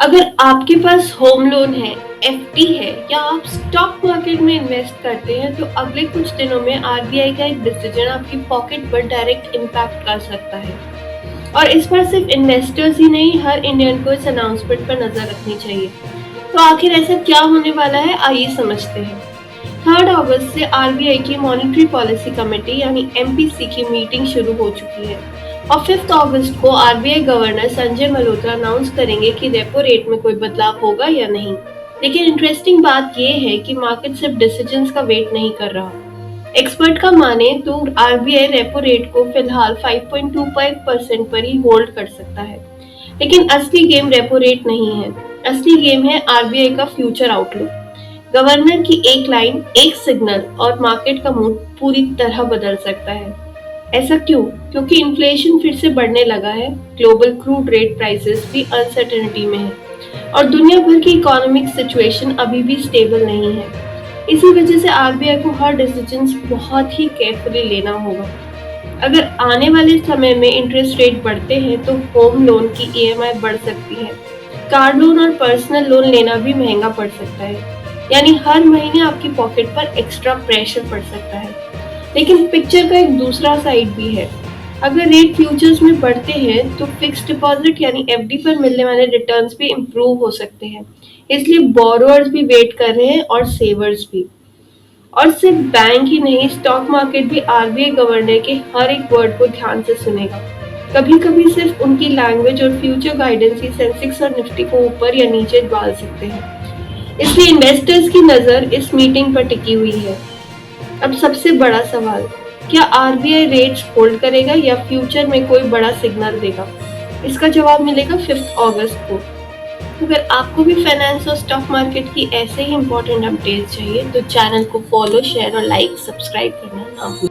अगर आपके पास home loan है, एफडी है या आप स्टॉक मार्केट में इन्वेस्ट करते हैं तो अगले कुछ दिनों में आरबीआई का एक डिसीजन आपकी पॉकेट पर डायरेक्ट इम्पैक्ट कर सकता है। और इस पर सिर्फ इन्वेस्टर्स ही नहीं, हर इंडियन को इस अनाउंसमेंट पर नजर रखनी चाहिए। तो आखिर ऐसा क्या होने वाला है, आइए समझते हैं। 3 अगस्त से आरबीआई की मॉनेटरी पॉलिसी कमेटी यानी एमपीसी की मीटिंग शुरू हो चुकी है और 5 अगस्त को RBI governor Sanjay Malhotra announce करेंगे कि रेपो रेट में कोई बदलाव होगा या नहीं। लेकिन इंटरेस्टिंग बात यह है कि मार्केट सिर्फ डिसीजंस का वेट नहीं कर रहा। एक्सपर्ट का माने तो आरबीआई रेपो रेट को फिलहाल 5.25% पर ही होल्ड कर सकता है। लेकिन असली गेम रेपो रेट नहीं है, असली गेम है आरबीआई का फ्यूचर आउटलुक। गवर्नर की एक लाइन, एक सिग्नल और मार्केट का मूड पूरी तरह बदल सकता है। ऐसा क्यों? क्योंकि इन्फ्लेशन फिर से बढ़ने लगा है, ग्लोबल क्रूड रेट प्राइसेस भी अनसर्टेनिटी में है और दुनिया भर की इकोनॉमिक सिचुएशन अभी भी स्टेबल नहीं है। इसी वजह से आरबीआई को हर डिसीजन बहुत ही केयरफुली लेना होगा। अगर आने वाले समय में इंटरेस्ट रेट बढ़ते हैं तो होम लोन की ईएमआई बढ़ सकती है, कार लोन और पर्सनल लोन लेना भी महंगा पड़ सकता है। यानी हर महीने आपकी पॉकेट पर एक्स्ट्रा प्रेशर पड़ सकता है। लेकिन पिक्चर का एक दूसरा साइड भी है। अगर रेट फ्यूचर्स में बढ़ते हैं तो फिक्स्ड डिपॉजिट यानी एफडी पर मिलने वाले रिटर्न्स भी इम्प्रूव हो सकते हैं। इसलिए बोरोअर्स भी वेट कर रहे हैं और सेवर्स भी। और सिर्फ बैंक ही नहीं, स्टॉक मार्केट भी आरबीआई गवर्नर के हर एक वर्ड को ध्यान से सुनेगा। कभी कभी सिर्फ उनकी लैंग्वेज और फ्यूचर गाइडेंस ही सेंसेक्स और निफ्टी को ऊपर या नीचे डाल सकते हैं। इसलिए इन्वेस्टर्स की नजर इस मीटिंग पर टिकी हुई है। अब सबसे बड़ा सवाल, क्या आरबीआई रेट्स होल्ड करेगा या फ्यूचर में कोई बड़ा सिग्नल देगा? इसका जवाब मिलेगा 5 अगस्त को। अगर आपको भी फाइनेंस और स्टॉक मार्केट की ऐसे ही इंपॉर्टेंट अपडेट्स चाहिए तो चैनल को फॉलो, शेयर और लाइक, सब्सक्राइब करना ना भूलें।